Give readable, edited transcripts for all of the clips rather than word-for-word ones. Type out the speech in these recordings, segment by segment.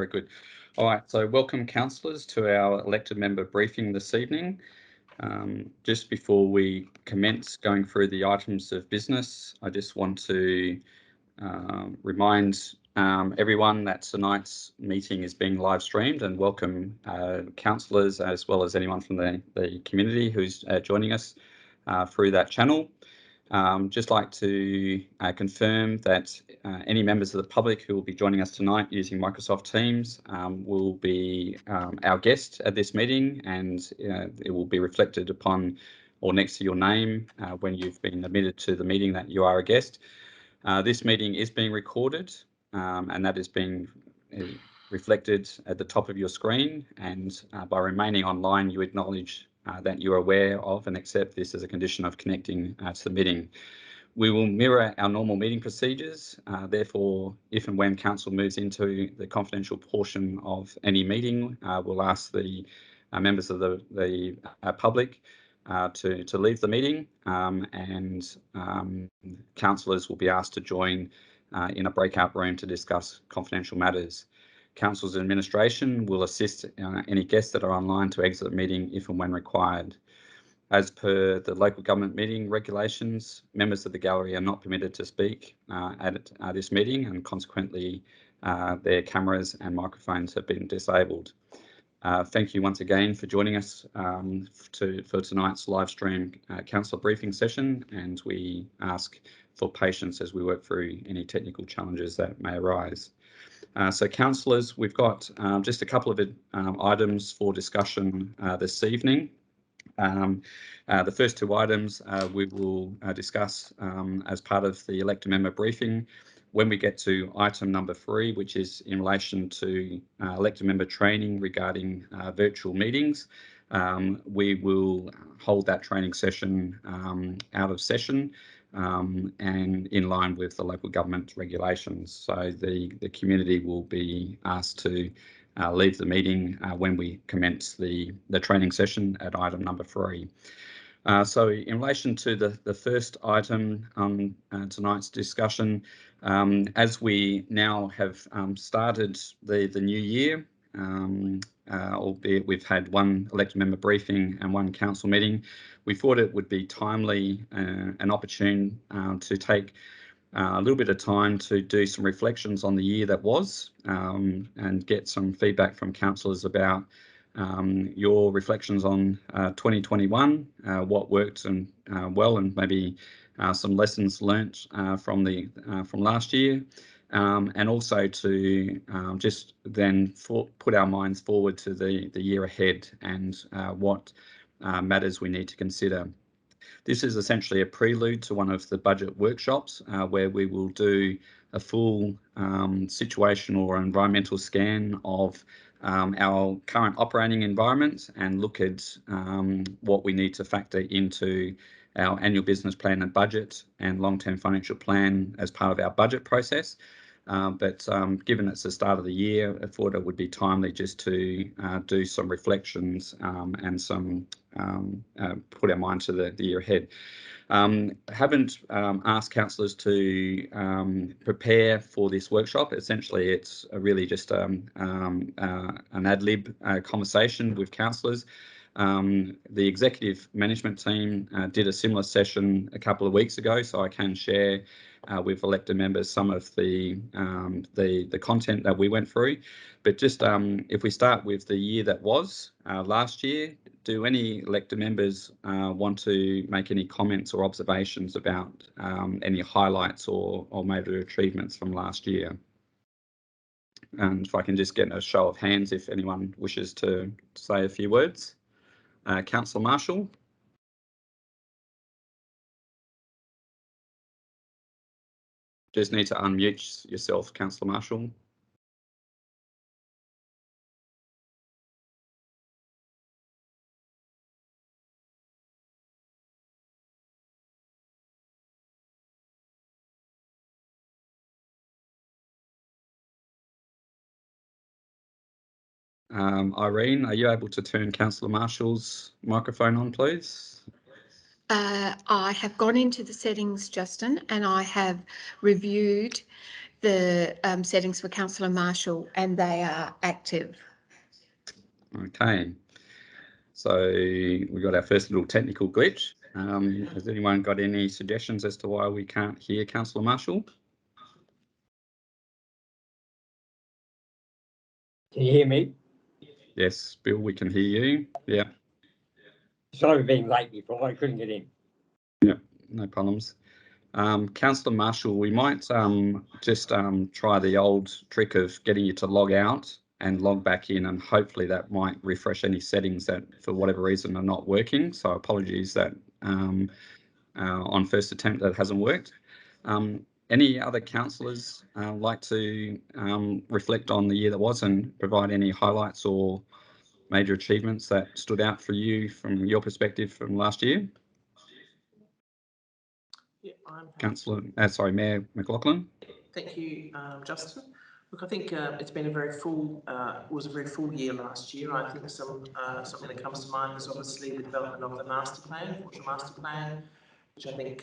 Very good. All right, so welcome councillors to our elected member briefing this evening. Just before we commence going through the items of business, I just want to remind everyone that tonight's meeting is being live streamed, and welcome councillors as well as anyone from the community who's joining us through that channel. Just like to confirm that any members of the public who will be joining us tonight using Microsoft Teams will be our guest at this meeting, and it will be reflected upon or next to your name when you've been admitted to the meeting that you are a guest. This meeting is being recorded, and that is being reflected at the top of your screen, and by remaining online you acknowledge that you are aware of and accept this as a condition of connecting to the meeting. We will mirror our normal meeting procedures. Therefore, if and when council moves into the confidential portion of any meeting, we'll ask the members of the public to leave the meeting, and councillors will be asked to join in a breakout room to discuss confidential matters. Council's administration will assist any guests that are online to exit the meeting if and when required. As per the local government meeting regulations, members of the gallery are not permitted to speak at this meeting, and consequently their cameras and microphones have been disabled. Thank you once again for joining us for tonight's live stream council briefing session, and we ask for patience as we work through any technical challenges that may arise. So councillors, we've got just a couple of items for discussion this evening. The first two items we will discuss as part of the elected member briefing. When we get to item number 3, which is in relation to elected member training regarding virtual meetings, we will hold that training session out of session and in line with the local government regulations. So the community will be asked to leave the meeting when we commence the training session at item number 3. So in relation to the first item on tonight's discussion, as we now have started the new year, albeit we've had one elected member briefing and one council meeting, we thought it would be timely and opportune to take a little bit of time to do some reflections on the year that was, and get some feedback from councillors about your reflections on 2021, what worked and well, and maybe some lessons learnt from last year, and also to just then put our minds forward to the year ahead and what matters we need to consider. This is essentially a prelude to one of the budget workshops where we will do a full situational or environmental scan of our current operating environment and look at what we need to factor into our annual business plan and budget and long-term financial plan as part of our budget process. But given it's the start of the year, I thought it would be timely just to do some reflections and some put our mind to the year ahead. Haven't asked councillors to prepare for this workshop. Essentially, it's really just an ad lib conversation with councillors. The executive management team did a similar session a couple of weeks ago, so I can share with elected members some of the content that we went through. But just if we start with the year that was last year, do any elected members want to make any comments or observations about any highlights or major achievements from last year? And if I can just get a show of hands if anyone wishes to say a few words. Councillor Marshall. Just need to unmute yourself, Councillor Marshall. Irene, are you able to turn Councillor Marshall's microphone on, please? I have gone into the settings, Justin, and I have reviewed the settings for Councillor Marshall, and they are active. Okay. So we got our first little technical glitch. Has anyone got any suggestions as to why we can't hear Councillor Marshall? Can you hear me? Yes, Bill, we can hear you. Yeah. Sorry for being late before, I couldn't get in. Yeah, no problems. Councillor Marshall, we might just try the old trick of getting you to log out and log back in, and hopefully that might refresh any settings that for whatever reason are not working. So apologies that on first attempt that hasn't worked. Any other councillors like to reflect on the year that was and provide any highlights or major achievements that stood out for you from your perspective from last year? Yeah, I'm Councillor, Mayor McLaughlin. Thank you, Justin. Look, I think it's been a very full, was a very full year last year. I think something that comes to mind is obviously the development of the master plan, Whyalla master plan, which I think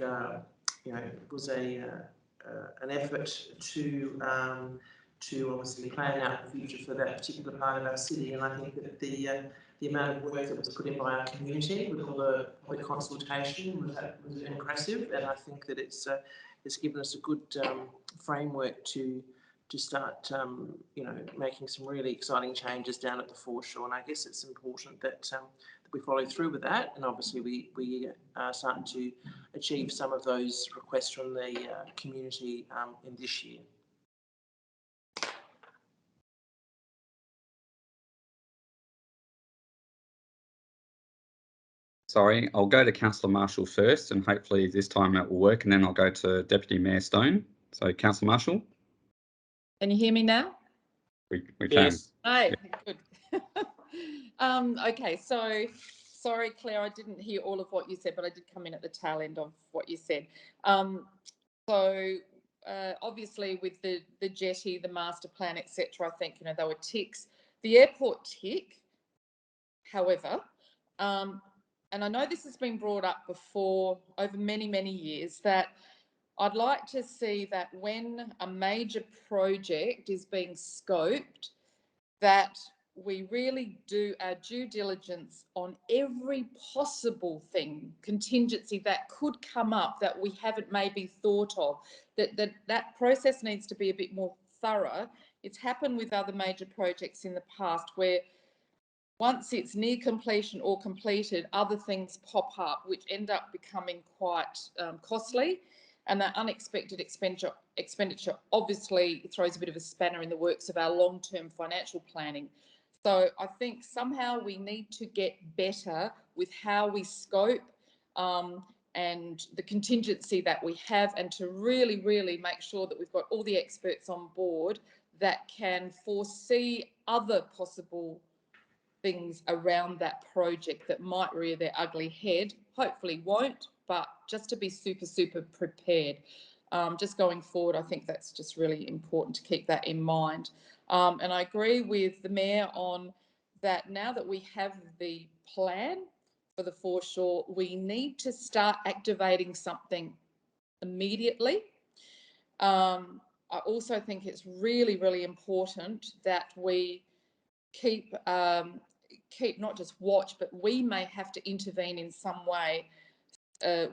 was an effort to obviously plan out the future for that particular part of our city. And I think that the amount of work that was put in by our community with all the public consultation was impressive, and I think that it's given us a good framework to start making some really exciting changes down at the foreshore. And I guess it's important that we follow through with that, and obviously we are starting to achieve some of those requests from the community in this year. Sorry, I'll go to Councillor Marshall first, and hopefully this time that will work, and then I'll go to Deputy Mayor Stone. So, Councillor Marshall. Can you hear me now? We Yes. can. Right, good. Okay, so sorry, Claire, I didn't hear all of what you said, but I did come in at the tail end of what you said. Obviously with the jetty, the master plan, etc., I think, they were ticks. The airport tick, however, and I know this has been brought up before over many, many years, that I'd like to see that when a major project is being scoped, that we really do our due diligence on every possible thing, contingency that could come up that we haven't maybe thought of. That process needs to be a bit more thorough. It's happened with other major projects in the past where once it's near completion or completed, other things pop up which end up becoming quite costly, and that unexpected expenditure obviously throws a bit of a spanner in the works of our long-term financial planning. So I think somehow we need to get better with how we scope and the contingency that we have, and to really, really make sure that we've got all the experts on board that can foresee other possible things around that project that might rear their ugly head. Hopefully won't, but just to be super, super prepared. Just going forward, I think that's just really important to keep that in mind. And I agree with the Mayor on that. Now that we have the plan for the foreshore, we need to start activating something immediately. I also think it's really, really important that we keep not just watch, but we may have to intervene in some way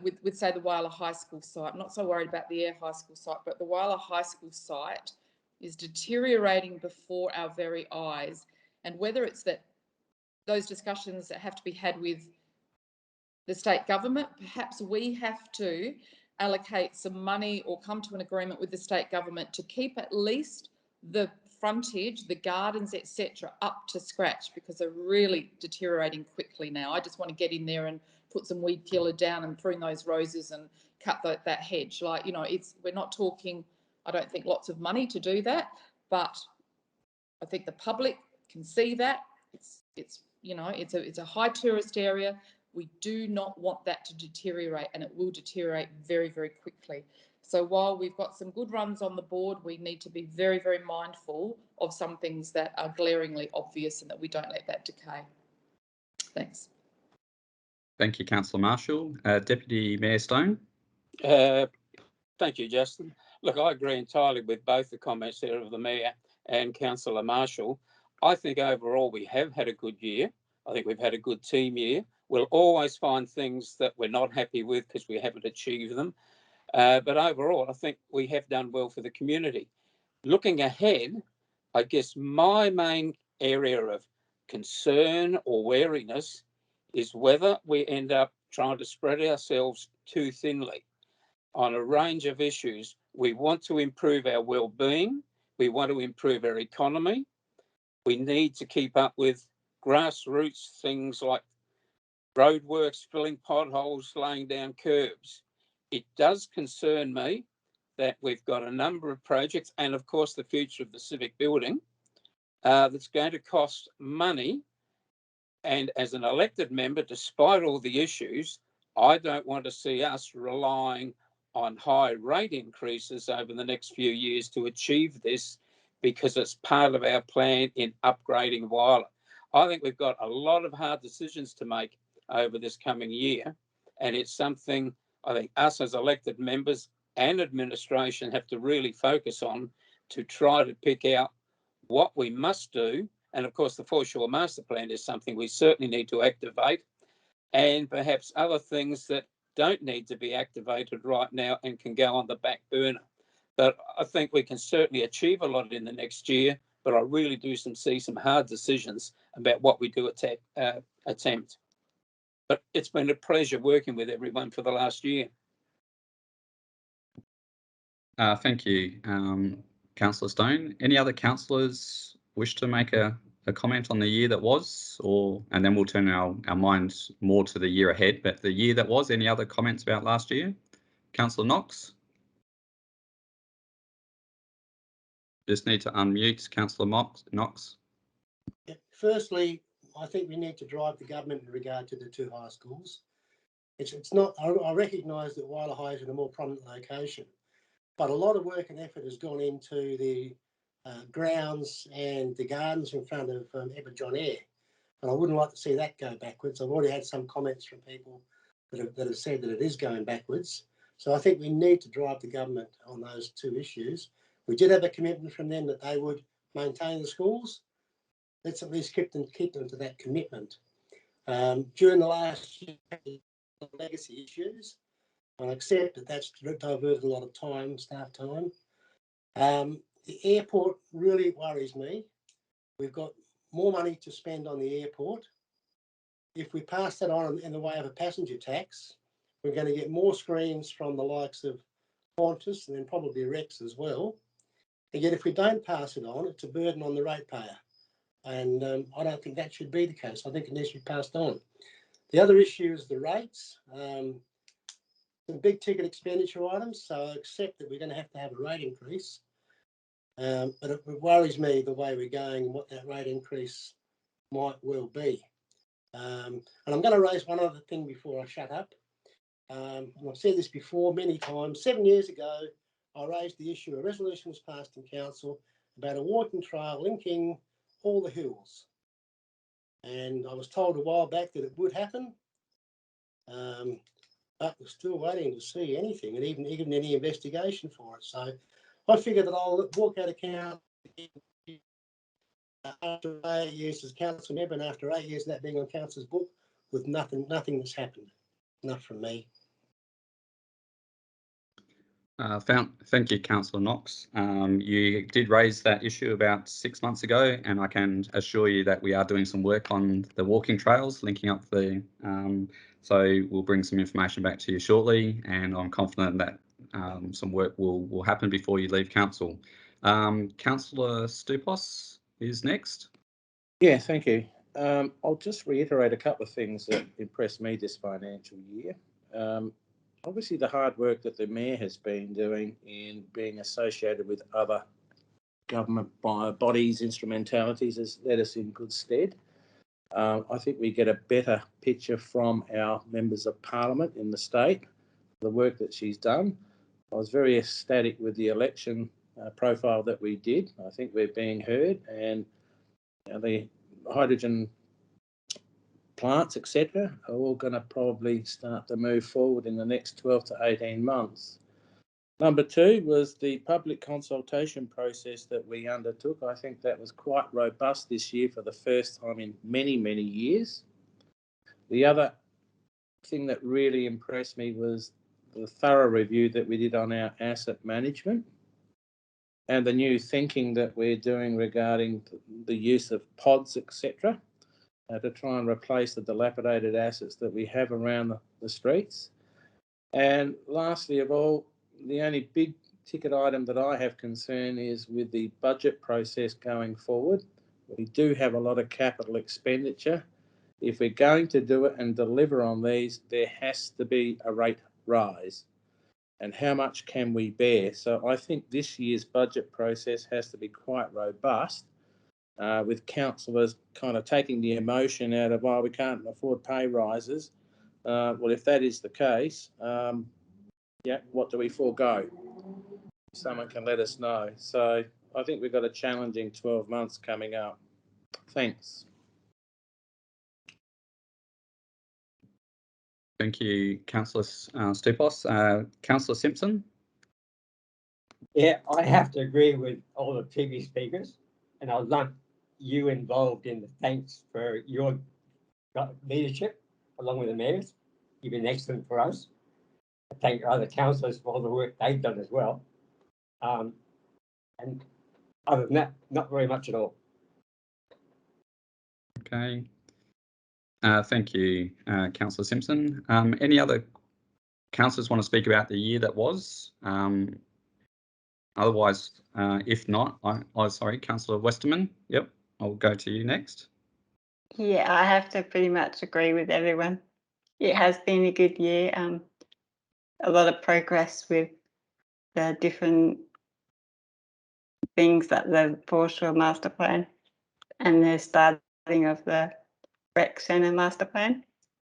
with say the Whyalla High School site. I'm not so worried about the Ayr High School site, but the Whyalla High School site is deteriorating before our very eyes. And whether it's that those discussions that have to be had with the state government, perhaps we have to allocate some money or come to an agreement with the state government to keep at least the frontage, the gardens, etc., up to scratch, because they're really deteriorating quickly now. I just want to get in there and put some weed killer down and prune those roses and cut that hedge. Like, we're not talking, I don't think, lots of money to do that, but I think the public can see that it's a high tourist area. We do not want that to deteriorate, and it will deteriorate very, very quickly. So while we've got some good runs on the board, we need to be very, very mindful of some things that are glaringly obvious and that we don't let that decay. Thanks. Thank you, Councillor Marshall. Deputy Mayor Stone. Thank you, Justin. Look, I agree entirely with both the comments there of the Mayor and Councillor Marshall. I think overall we have had a good year. I think we've had a good team year. We'll always find things that we're not happy with because we haven't achieved them. But overall, I think we have done well for the community. Looking ahead, I guess my main area of concern or wariness is whether we end up trying to spread ourselves too thinly on a range of issues. We want to improve our well-being. We want to improve our economy. We need to keep up with grassroots things like roadworks, filling potholes, laying down curbs. It does concern me that we've got a number of projects and, of course, the future of the civic building that's going to cost money. And as an elected member, despite all the issues, I don't want to see us relying on high rate increases over the next few years to achieve this, because it's part of our plan in upgrading Whyalla. I think we've got a lot of hard decisions to make over this coming year, and it's something I think us as elected members and administration have to really focus on to try to pick out what we must do. And of course, the Foreshore Master Plan is something we certainly need to activate, and perhaps other things that don't need to be activated right now and can go on the back burner. But I think we can certainly achieve a lot in the next year, but I really do see some hard decisions about what we do attempt. But it's been a pleasure working with everyone for the last year. Thank you, Councillor Stone. Any other councillors wish to make a comment on the year that was, and then we'll turn our minds more to the year ahead, but the year that was, any other comments about last year? Councillor Knox? Just need to unmute Councillor Knox. Yeah. Firstly, I think we need to drive the government in regard to the two high schools. It's not, I recognise that Whyalla High is in a more prominent location, but a lot of work and effort has gone into the grounds and the gardens in front of Ebba John Eyre, and I wouldn't like to see that go backwards. I've already had some comments from people that have said that it is going backwards. So I think we need to drive the government on those two issues. We did have a commitment from them that they would maintain the schools. Let's at least keep them to that commitment. During the last year, legacy issues, and I accept that that's diverted a lot of time, staff time. The airport really worries me. We've got more money to spend on the airport. If we pass that on in the way of a passenger tax, we're going to get more screens from the likes of Qantas and then probably Rex as well. And yet if we don't pass it on, it's a burden on the ratepayer. And I don't think that should be the case. I think it needs to be passed on. The other issue is the rates. Some big ticket expenditure items, so I accept that we're going to have a rate increase. But it worries me the way we're going and what that rate increase might well be. And I'm going to raise one other thing before I shut up. And I've said this before many times. 7 years ago, I raised the issue, a resolution was passed in council about a walking trail linking all the hills. And I was told a while back that it would happen. But we're still waiting to see anything, and even any investigation for it. So I figured that I'll walk out of council after 8 years as council member, and after 8 years of that being on council's book, with nothing that's happened. Enough from me. Thank you, Councillor Knox. You did raise that issue about 6 months ago, and I can assure you that we are doing some work on the walking trails, linking up the. So we'll bring some information back to you shortly, and I'm confident that some work will happen before you leave council. Councillor Stupos is next. Yeah, thank you. I'll just reiterate a couple of things that impressed me this financial year. Obviously, the hard work that the Mayor has been doing in being associated with other government bodies, instrumentalities, has led us in good stead. I think we get a better picture from our members of Parliament in the state, the work that she's done. I was very ecstatic with the election profile that we did. I think we're being heard, and the hydrogen plants, etc., are all going to probably start to move forward in the next 12 to 18 months. Number 2 was the public consultation process that we undertook. I think that was quite robust this year for the first time in many, many years. The other thing that really impressed me was the thorough review that we did on our asset management and the new thinking that we're doing regarding the use of pods, etc., to try and replace the dilapidated assets that we have around the streets. And lastly of all, the only big ticket item that I have concern is with the budget process going forward. We do have a lot of capital expenditure. If we're going to do it and deliver on these, there has to be a rate rise. And how much can we bear? So I think this year's budget process has to be quite robust, with councillors kind of taking the emotion out of, we can't afford pay rises. Well, if that is the case, what do we forego? Someone can let us know. So I think we've got a challenging 12 months coming up. Thanks. Thank you, Councillor Stupos. Councillor Simpson? Yeah, I have to agree with all the previous speakers, and I'll lump you involved in the thanks for your leadership, along with the mayors. You've been excellent for us. I thank other councillors for all the work they've done as well. And other than that, not very much at all. Okay. Thank you, Councillor Simpson. Any other councillors want to speak about the year that was? Otherwise, if not, sorry, Councillor Westerman. Yep, I'll go to you next. Yeah, I have to pretty much agree with everyone. It has been a good year. A lot of progress with the different things that the foreshore master plan and the starting of the rec centre master plan.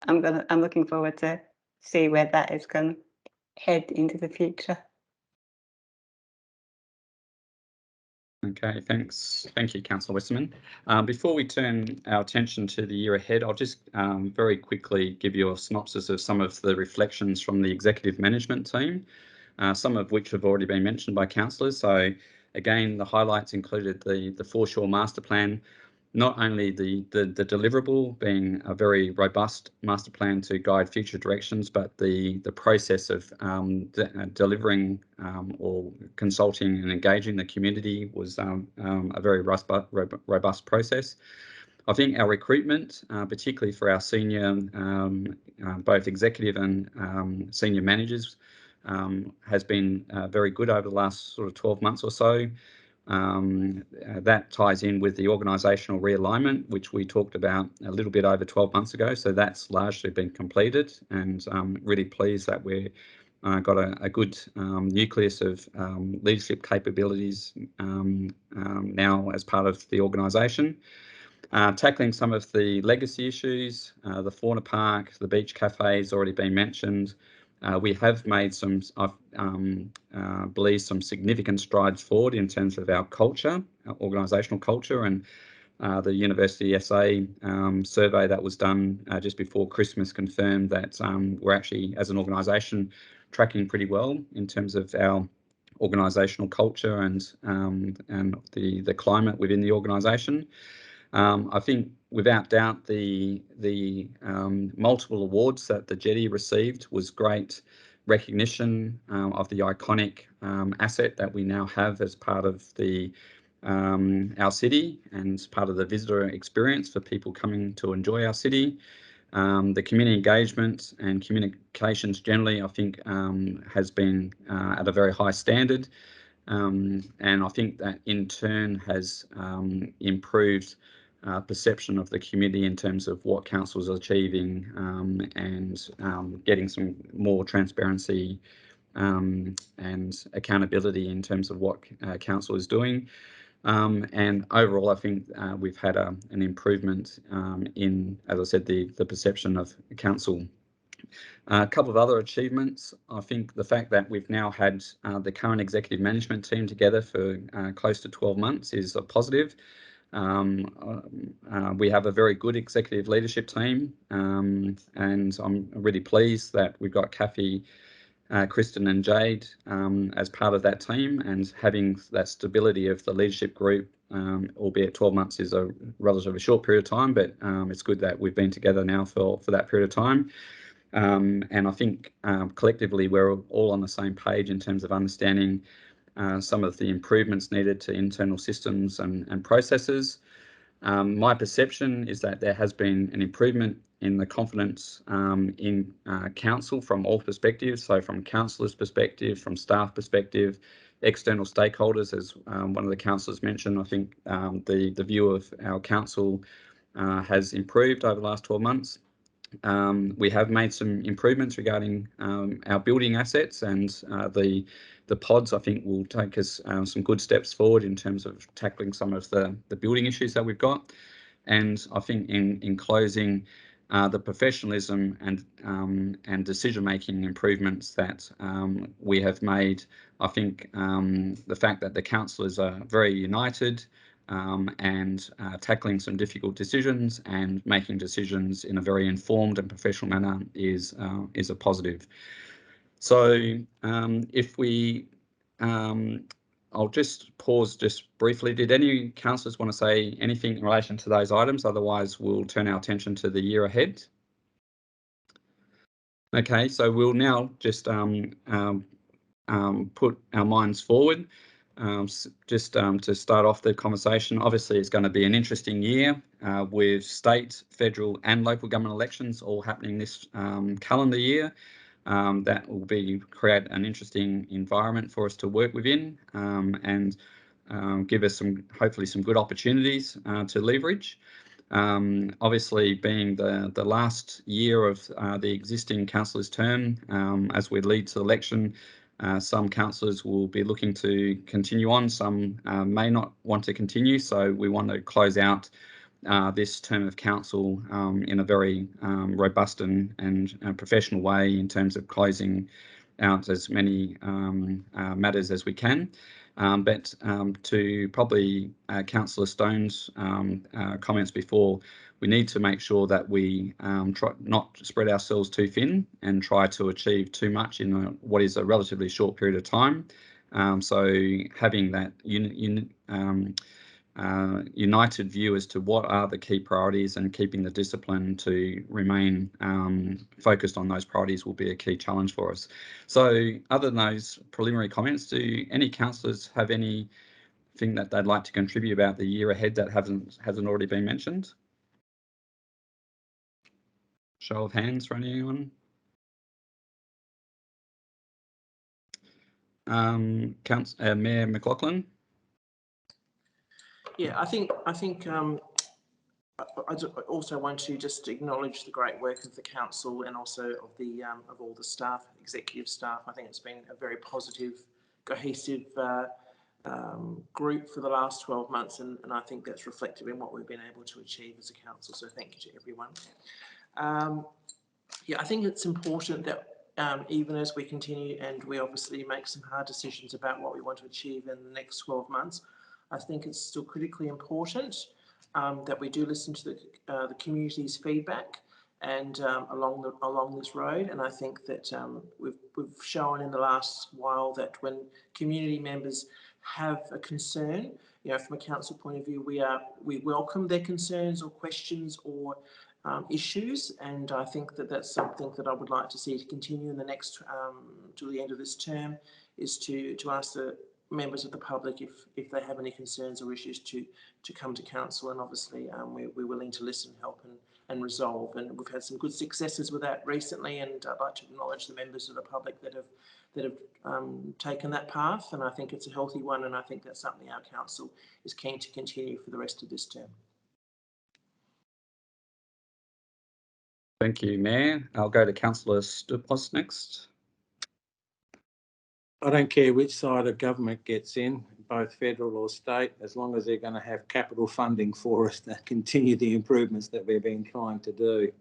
I'm looking forward to see where that is going to head into the future. Okay, thanks. Thank you, Councillor Westerman. Before we turn our attention to the year ahead, I'll just very quickly give you a synopsis of some of the reflections from the executive management team, some of which have already been mentioned by councillors. So again, the highlights included the foreshore master plan, not only the deliverable being a very robust master plan to guide future directions, but the process of delivering or consulting and engaging the community was a very robust process. I think our recruitment, particularly for our senior, both executive and senior managers, has been very good over the last sort of 12 months or so. That ties in with the organisational realignment, which we talked about a little bit over 12 months ago. So that's largely been completed, and I'm really pleased that we've got a good nucleus of leadership capabilities now as part of the organisation. Tackling some of the legacy issues, the fauna park, the beach cafe has already been mentioned. We have made some, I believe, some significant strides forward in terms of our culture, our organisational culture, and the University SA survey that was done just before Christmas confirmed that we're actually, as an organisation, tracking pretty well in terms of our organisational culture and the climate within the organisation. I think, without doubt, the multiple awards that the Jetty received was great recognition of the iconic asset that we now have as part of our city and part of the visitor experience for people coming to enjoy our city. The community engagement and communications generally, I think, has been at a very high standard, and I think that in turn has improved perception of the community in terms of what council is achieving, and getting some more transparency and accountability in terms of what council is doing. And overall, I think we've had an improvement in, as I said, the perception of council. A couple of other achievements. I think the fact that we've now had the current executive management team together for close to 12 months is a positive. We have a very good executive leadership team, and I'm really pleased that we've got Kathy Kristen and Jade as part of that team, and having that stability of the leadership group, albeit 12 months is a relatively short period of time, but it's good that we've been together now for that period of time. And I think collectively we're all on the same page in terms of understanding some of the improvements needed to internal systems and processes. My perception is that there has been an improvement in the confidence in council from all perspectives, so from councillors' perspective, from staff perspective, external stakeholders, as one of the councillors mentioned. I think the view of our council has improved over the last 12 months. We have made some improvements regarding our building assets, and the pods, I think, will take us some good steps forward in terms of tackling some of the building issues that we've got. And I think in closing, the professionalism and decision-making improvements that we have made, I think the fact that the councillors are very united and tackling some difficult decisions and making decisions in a very informed and professional manner is a positive. So if we, I'll just pause just briefly. Did any councillors want to say anything in relation to those items? Otherwise, we'll turn our attention to the year ahead. Okay, so we'll now just put our minds forward. Just to start off the conversation, obviously it's going to be an interesting year with state, federal and local government elections all happening this calendar year. That will create an interesting environment for us to work within and give us hopefully some good opportunities to leverage. Obviously, being the last year of the existing councillors' term, as we lead to the election, some councillors will be looking to continue on, some may not want to continue, so we want to close out this term of council in a very robust and professional way in terms of closing out as many matters as we can. But to probably Councillor Stone's comments before, we need to make sure that we try not to spread ourselves too thin and try to achieve too much in what is a relatively short period of time. So having that united view as to what are the key priorities and keeping the discipline to remain focused on those priorities will be a key challenge for us. So other than those preliminary comments, do any councillors have anything that they'd like to contribute about the year ahead that hasn't already been mentioned? Show of hands for anyone. Mayor McLaughlin. Yeah, I think I also want to just acknowledge the great work of the council and also of all the staff, executive staff. I think it's been a very positive, cohesive group for the last 12 months, and I think that's reflected in what we've been able to achieve as a council. So thank you to everyone. Yeah, I think it's important that even as we continue and we obviously make some hard decisions about what we want to achieve in the next 12 months, I think it's still critically important that we do listen to the community's feedback and along this road. And I think that we've shown in the last while that when community members have a concern, you know, from a council point of view, we welcome their concerns or questions or issues, and I think that that's something that I would like to see to continue in the next till the end of this term, is to ask the members of the public if they have any concerns or issues to come to council, and obviously we're willing to listen, help and resolve, and we've had some good successes with that recently, and I'd like to acknowledge the members of the public that have taken that path, and I think it's a healthy one, and I think that's something our council is keen to continue for the rest of this term. Thank you, Mayor. I'll go to Councillor Stupos next. I don't care which side of government gets in, both federal or state, as long as they're going to have capital funding for us to continue the improvements that we've been trying to do.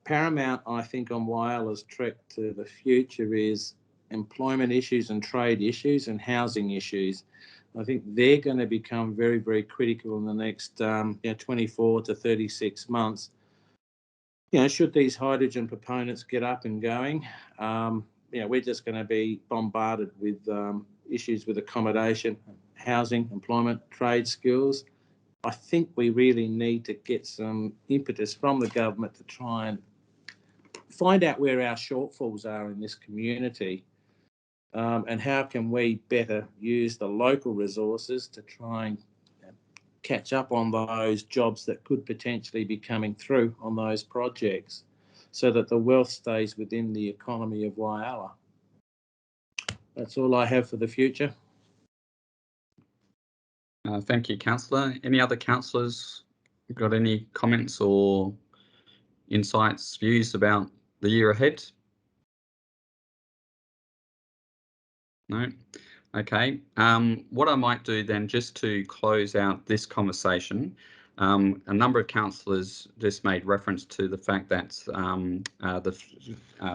Paramount, I think, on Whyalla's trek to the future is employment issues and trade issues and housing issues. I think they're going to become very, very critical in the next 24 to 36 months. You know, should these hydrogen proponents get up and going, we're just going to be bombarded with issues with accommodation, housing, employment, trade skills. I think we really need to get some impetus from the government to try and find out where our shortfalls are in this community, and how can we better use the local resources to try and catch up on those jobs that could potentially be coming through on those projects, so that the wealth stays within the economy of Whyalla. That's all I have for the future. Thank you, Councillor. Any other councillors got any comments or insights, views about the year ahead? No? Okay. What I might do then, just to close out this conversation, a number of councillors just made reference to the fact that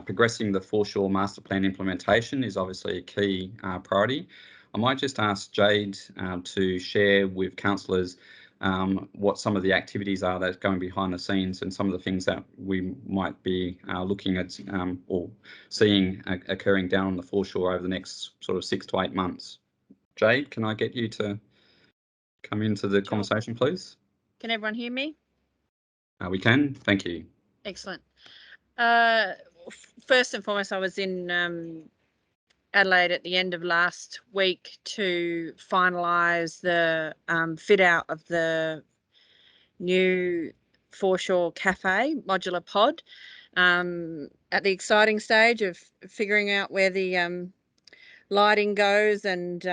progressing the foreshore master plan implementation is obviously a key priority. I might just ask Jade to share with councillors what some of the activities are that's going behind the scenes, and some of the things that we might be looking at or seeing occurring down on the foreshore over the next sort of 6 to 8 months. Jade, can I get you to come into the conversation, please? Can everyone hear me? We can. Thank you. Excellent. First and foremost, I was in Adelaide at the end of last week to finalise the fit out of the new foreshore cafe modular pod, at the exciting stage of figuring out where the lighting goes and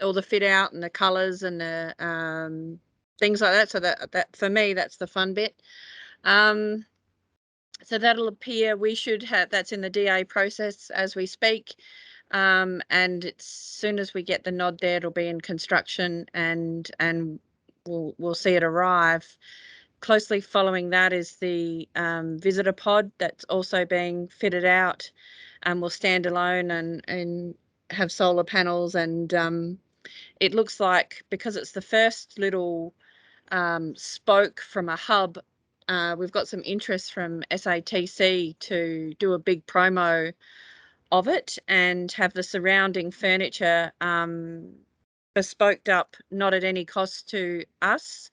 all the fit out and the colours and the things like that. So that for me, that's the fun bit. So that'll appear, we should have, that's in the DA process as we speak. And as soon as we get the nod there, it'll be in construction and we'll see it arrive. Closely following that is the visitor pod that's also being fitted out, and will stand alone and have solar panels. And it looks like, because it's the first little spoke from a hub, we've got some interest from SATC to do a big promo of it and have the surrounding furniture bespoked up, not at any cost to us,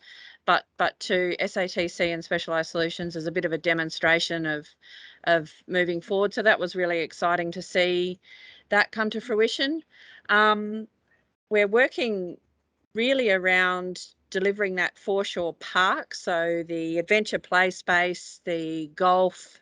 but to SATC and Specialised Solutions as a bit of a demonstration of moving forward. So that was really exciting to see that come to fruition. We're working really around delivering that foreshore park, so the adventure play space, the golf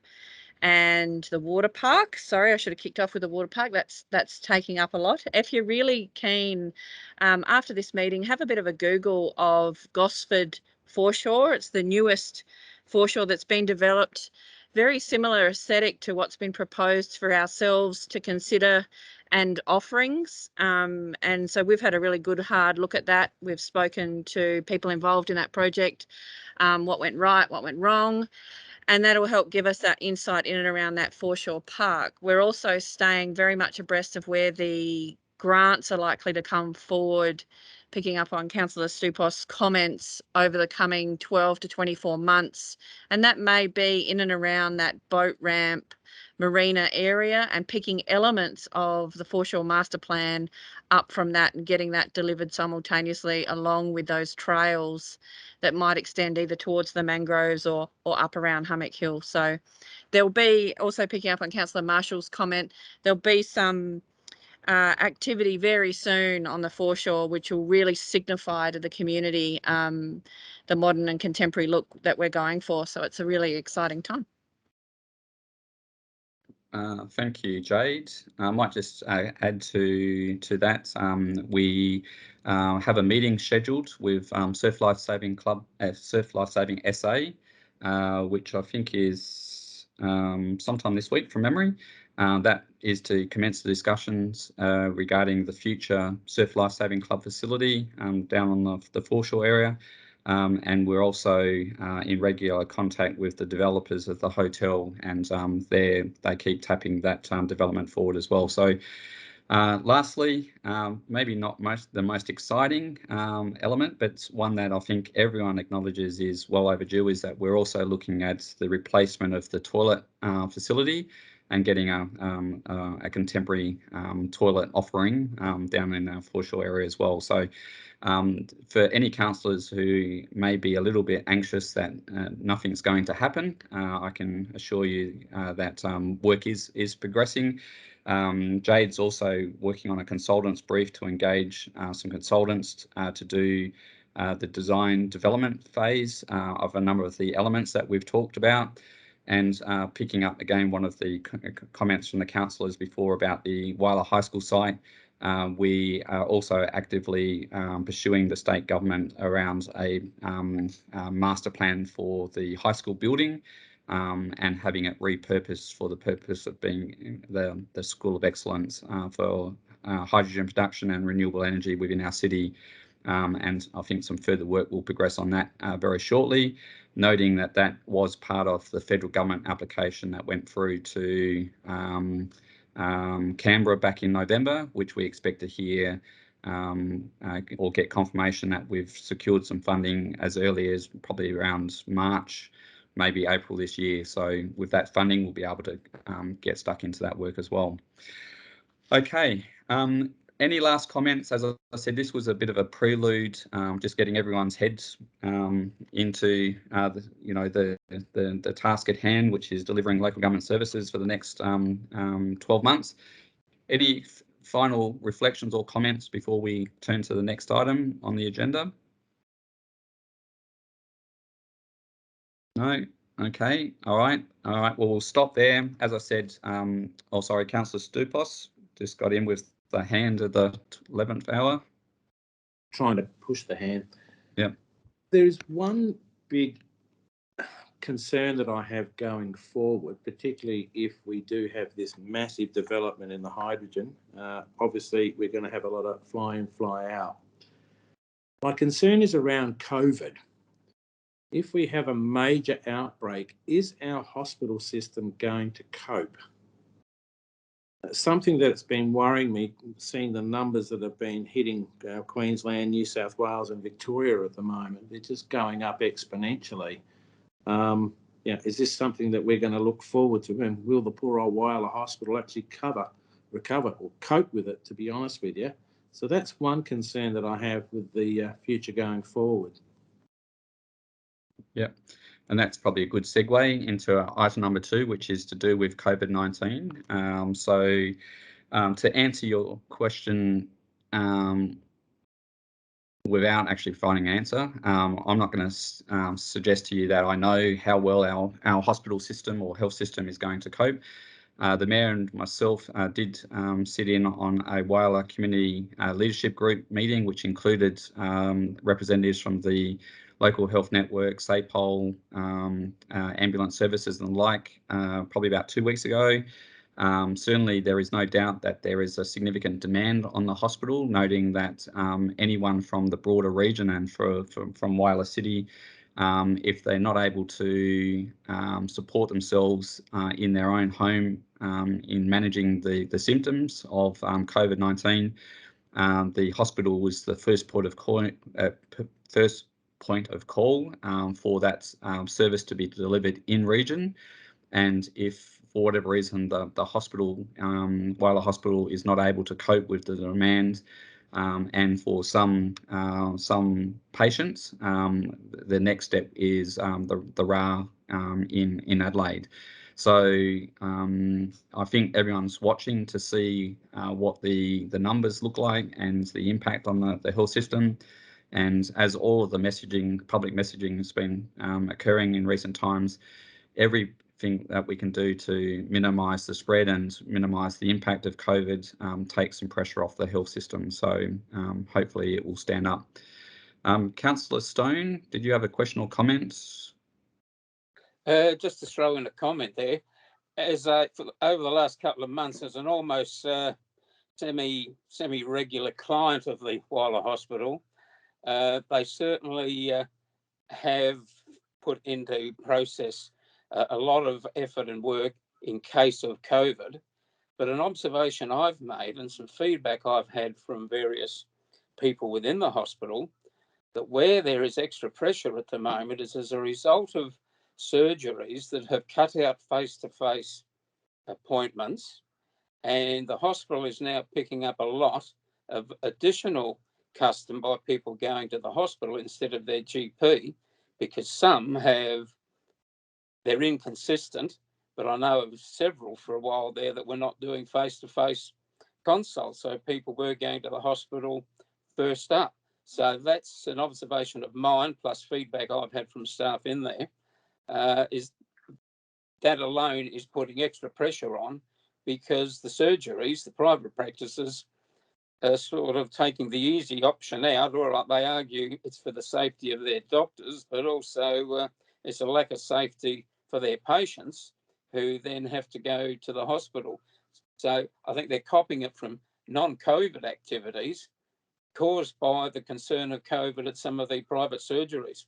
and the water park. Sorry, I should have kicked off with the water park. That's taking up a lot. If you're really keen, after this meeting, have a bit of a Google of Gosford foreshore. It's the newest foreshore that's been developed. Very similar aesthetic to what's been proposed for ourselves to consider and offerings. And so we've had a really good hard look at that. We've spoken to people involved in that project, what went right, what went wrong, and that'll help give us that insight in and around that foreshore park. We're also staying very much abreast of where the grants are likely to come forward, picking up on Councillor Stupos' comments over the coming 12 to 24 months. And that may be in and around that boat ramp, marina area, and picking elements of the foreshore master plan up from that and getting that delivered simultaneously along with those trails that might extend either towards the mangroves or up around Hummock Hill. So there'll be, also picking up on Councillor Marshall's comment, there'll be some activity very soon on the foreshore, which will really signify to the community the modern and contemporary look that we're going for. So it's a really exciting time. Thank you, Jade. I might just add to that. We have a meeting scheduled with Surf Life Saving Club, Surf Life Saving SA, which I think is sometime this week from memory. That is to commence the discussions regarding the future Surf Life Saving Club facility down on the foreshore area. And we're also in regular contact with the developers of the hotel, and they keep tapping that development forward as well. So lastly, maybe not the most exciting element, but one that I think everyone acknowledges is well overdue, is that we're also looking at the replacement of the toilet facility and getting a contemporary toilet offering down in our Foreshore area as well. So for any councillors who may be a little bit anxious that nothing's going to happen, I can assure you that work is progressing. Jade's also working on a consultants brief to engage some consultants to do the design development phase of a number of the elements that we've talked about. And picking up again one of the comments from the councillors before about the Whyalla High School site, we are also actively pursuing the state government around a master plan for the high school building and having it repurposed for the purpose of being the School of Excellence for hydrogen production and renewable energy within our city. And I think some further work will progress on that very shortly, noting that that was part of the federal government application that went through to Canberra back in November, which we expect to hear or get confirmation that we've secured some funding as early as probably around March, maybe April this year. So with that funding, we'll be able to get stuck into that work as well. Okay. Any last comments? As I said, this was a bit of a prelude, just getting everyone's heads into the task at hand, which is delivering local government services for the next 12 months. Any final reflections or comments before we turn to the next item on the agenda? No? Okay. All right. Well, we'll stop there. As I said, sorry, Councillor Stupos just got in with the hand at the 11th hour. Trying to push the hand. Yeah. There's one big concern that I have going forward, particularly if we do have this massive development in the hydrogen. Obviously, we're going to have a lot of fly in, fly out. My concern is around COVID. If we have a major outbreak, is our hospital system going to cope? Something that's been worrying me, seeing the numbers that have been hitting Queensland, New South Wales and Victoria at the moment, they're just going up exponentially. Is this something that we're going to look forward to? And will the poor old Whyalla Hospital actually recover or cope with it, to be honest with you? So that's one concern that I have with the future going forward. Yeah, and that's probably a good segue into item number 2, which is to do with COVID-19. To answer your question without actually finding an answer, I'm not going to suggest to you that I know how well our hospital system or health system is going to cope. The Mayor and myself did sit in on a Whyalla Community Leadership Group meeting, which included representatives from the local health network, SAPOL, ambulance services and the like, probably about 2 weeks ago. Certainly, there is no doubt that there is a significant demand on the hospital, noting that anyone from the broader region and from Whyalla City, if they're not able to support themselves in their own home in managing the symptoms of COVID-19, the hospital was the first point of call, for that service to be delivered in region. And if for whatever reason the hospital, Whyalla Hospital, is not able to cope with the demand, and for some patients, the next step is the RA in Adelaide. So I think everyone's watching to see what the numbers look like and the impact on the health system. And as all of the public messaging has been occurring in recent times, everything that we can do to minimise the spread and minimise the impact of COVID takes some pressure off the health system. So hopefully it will stand up. Councillor Stone, did you have a question or comment? Just to throw in a comment there, as over the last couple of months, as an almost semi-regular client of the Whyalla Hospital, they certainly have put into process a lot of effort and work in case of COVID. But an observation I've made and some feedback I've had from various people within the hospital, that where there is extra pressure at the moment is as a result of surgeries that have cut out face-to-face appointments, and the hospital is now picking up a lot of additional custom by people going to the hospital instead of their GP, because some they're inconsistent, but I know of several for a while there that were not doing face-to-face consults, so people were going to the hospital first up. So that's an observation of mine, plus feedback I've had from staff in there, is that alone is putting extra pressure on, because the surgeries, the private practices, are sort of taking the easy option out, or like they argue it's for the safety of their doctors, but also it's a lack of safety for their patients who then have to go to the hospital. So I think they're copying it from non-COVID activities caused by the concern of COVID at some of the private surgeries.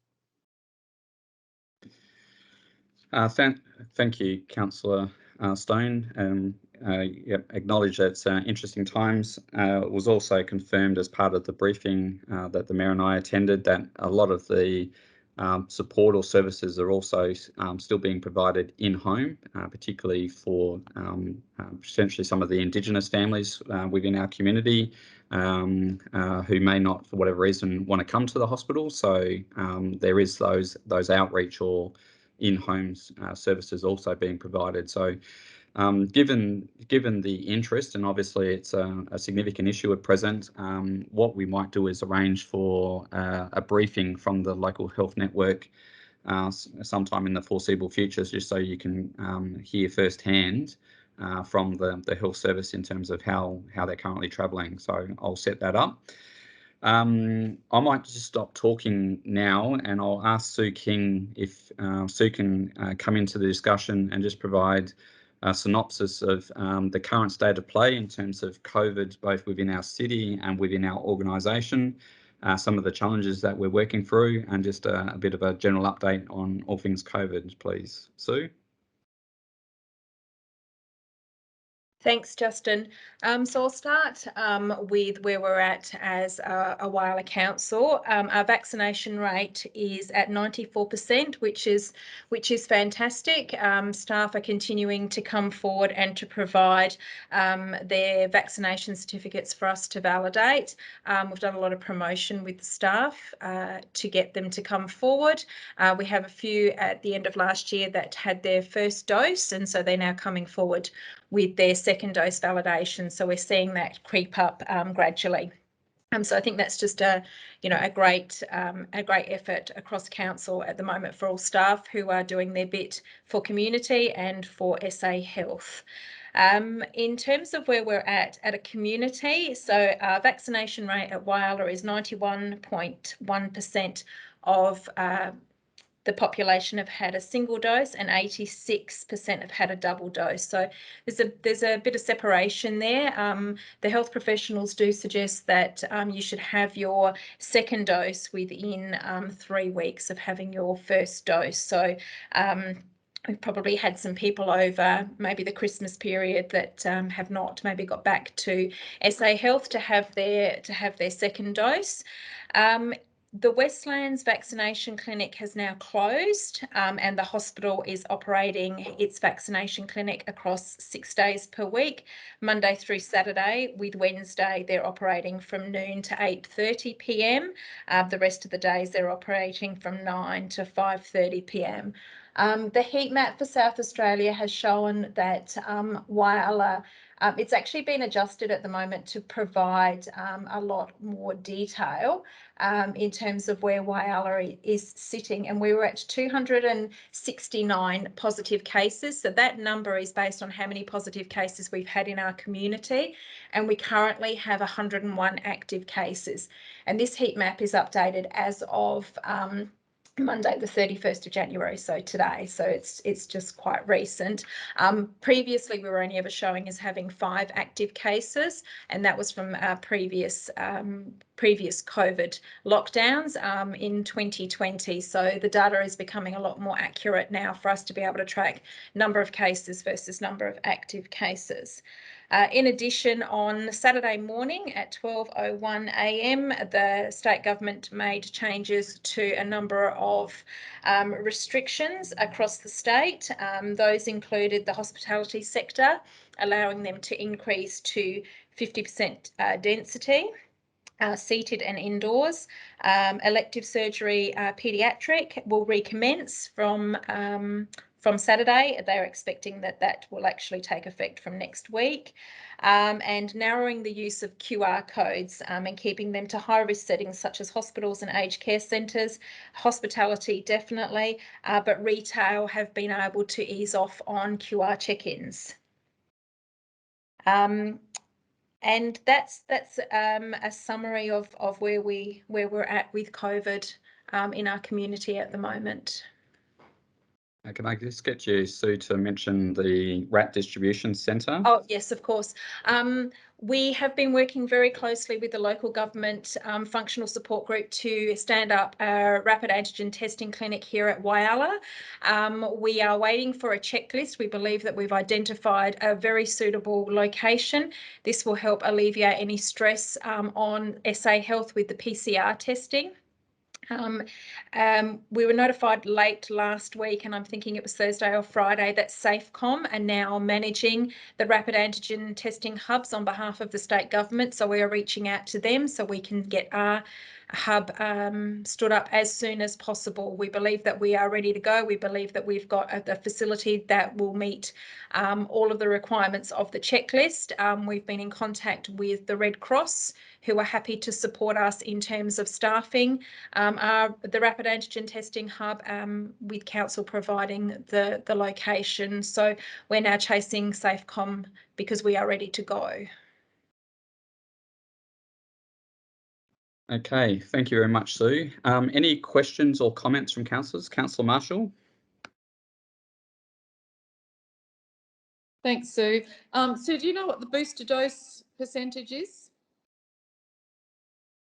Thank you, Councillor Stone. Yep, acknowledge that it's interesting times. It was also confirmed as part of the briefing that the Mayor and I attended that a lot of the support or services are also still being provided in-home, particularly for potentially some of the Indigenous families within our community who may not, for whatever reason, want to come to the hospital. So there is those outreach or in-home services also being provided. So given the interest, and obviously it's a significant issue at present, what we might do is arrange for a briefing from the local health network sometime in the foreseeable future, just so you can hear firsthand from the health service in terms of how they're currently travelling. So I'll set that up. I might just stop talking now, and I'll ask Sue King if Sue can come into the discussion and just provide a synopsis of the current state of play in terms of COVID, both within our city and within our organisation, some of the challenges that we're working through, and just a bit of a general update on all things COVID, please. Sue? Thanks, Justin. So I'll start with where we're at as a Whyalla Council. Our vaccination rate is at 94%, which is fantastic. Staff are continuing to come forward and to provide their vaccination certificates for us to validate. We've done a lot of promotion with the staff to get them to come forward. We have a few at the end of last year that had their first dose, and so they're now coming forward with their second dose validation. So we're seeing that creep up gradually. So I think that's just a great effort across council at the moment for all staff who are doing their bit for community and for SA Health. In terms of where we're at a community, so our vaccination rate at Whyalla is 91.1% of the population have had a single dose, and 86% have had a double dose. So there's a bit of separation there. The health professionals do suggest that you should have your second dose within 3 weeks of having your first dose. So we've probably had some people over maybe the Christmas period that have not maybe got back to SA Health to have their second dose. The Westlands Vaccination Clinic has now closed, and the hospital is operating its vaccination clinic across 6 days per week, Monday through Saturday, with Wednesday they're operating from noon to 8:30 p.m. The rest of the days they're operating from 9 to 5:30 p.m. The heat map for South Australia has shown that Whyalla, it's actually been adjusted at the moment to provide a lot more detail in terms of where Whyalla is sitting, and we were at 269 positive cases. So that number is based on how many positive cases we've had in our community, and we currently have 101 active cases. And this heat map is updated as of Monday the 31st of January, so today, so it's just quite recent. Previously we were only ever showing as having 5 active cases, and that was from our previous COVID lockdowns in 2020. So the data is becoming a lot more accurate now for us to be able to track number of cases versus number of active cases. In addition, on Saturday morning at 12:01 a.m, the state government made changes to a number of restrictions across the state. Those included the hospitality sector, allowing them to increase to 50% density. Seated and indoors. Elective surgery, paediatric, will recommence from Saturday. They're expecting that will actually take effect from next week. And narrowing the use of QR codes and keeping them to high-risk settings such as hospitals and aged care centres. Hospitality, definitely, but retail have been able to ease off on QR check-ins. And that's a summary of where we're at with COVID in our community at the moment. Can I just get you, Sue, to mention the RAT distribution centre? Oh, yes, of course. We have been working very closely with the local government functional support group to stand up a rapid antigen testing clinic here at Whyalla. We are waiting for a checklist. We believe that we've identified a very suitable location. This will help alleviate any stress on SA Health with the PCR testing. We were notified late last week, and I'm thinking it was Thursday or Friday, that Safecom are now managing the rapid antigen testing hubs on behalf of the state government. So we are reaching out to them so we can get our hub stood up as soon as possible. We believe that we are ready to go. We believe that we've got a facility that will meet all of the requirements of the checklist. We've been in contact with the Red Cross, who are happy to support us in terms of staffing the rapid antigen testing hub, with council providing the location. So we're now chasing Safecom because we are ready to go. Okay, thank you very much, Sue. Any questions or comments from councillors? Councillor Marshall. Thanks, Sue. Sue, do you know what the booster dose percentage is?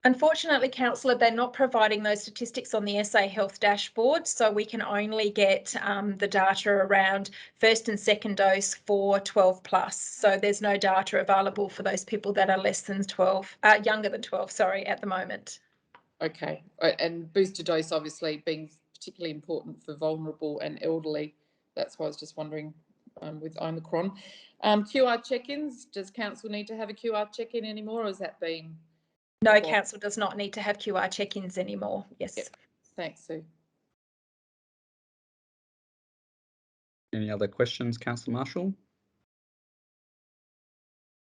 Unfortunately, councillor, they're not providing those statistics on the SA Health dashboard, so we can only get the data around first and second dose for 12 plus. So there's no data available for those people that are less than 12, younger than 12, sorry, at the moment. Okay, and booster dose obviously being particularly important for vulnerable and elderly. That's why I was just wondering with Omicron. QR check-ins, does council need to have a QR check-in anymore, or has that been? No, council does not need to have QR check-ins anymore. Yes. Yep. Thanks, Sue. Any other questions, Councillor Marshall?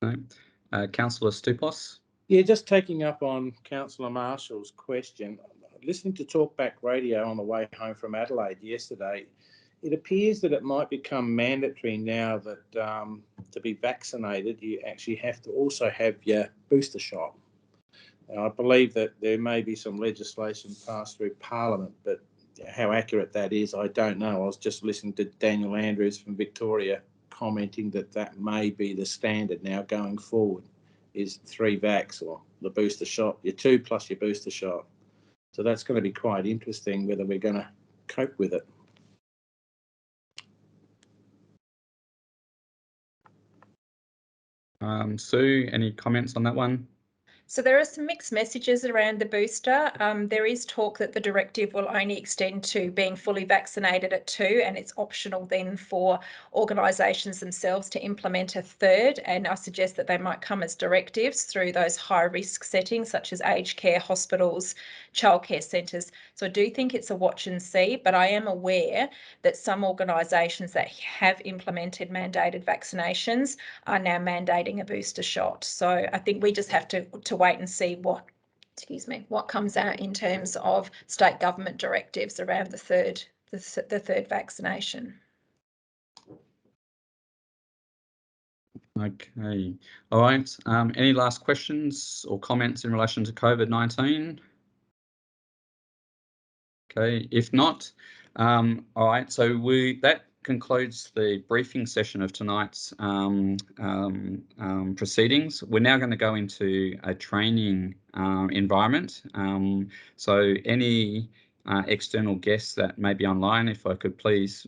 No. Councillor Stupos. Yeah, just taking up on Councillor Marshall's question. Listening to Talkback Radio on the way home from Adelaide yesterday, it appears that it might become mandatory now that to be vaccinated, you actually have to also have your booster shot. I believe that there may be some legislation passed through Parliament, but how accurate that is, I don't know. I was just listening to Daniel Andrews from Victoria commenting that that may be the standard now going forward, is 3 vax or the booster shot, your 2 plus your booster shot. So that's going to be quite interesting whether we're going to cope with it. Sue, any comments on that one? So there are some mixed messages around the booster. There is talk that the directive will only extend to being fully vaccinated at 2, and it's optional then for organisations themselves to implement a 3rd. And I suggest that they might come as directives through those high risk settings such as aged care, hospitals, childcare centres. So I do think it's a watch and see, but I am aware that some organisations that have implemented mandated vaccinations are now mandating a booster shot. So I think we just have to wait and see what comes out in terms of state government directives around the third vaccination. Okay, all right. Any last questions or comments in relation to COVID-19? Okay, if not, all right. So that concludes the briefing session of tonight's proceedings. We're now going to go into a training environment. So any external guests that may be online, if I could please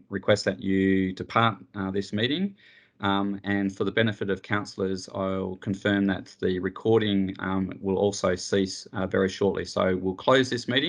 request that you depart this meeting. And for the benefit of councillors, I'll confirm that the recording will also cease very shortly. So we'll close this meeting.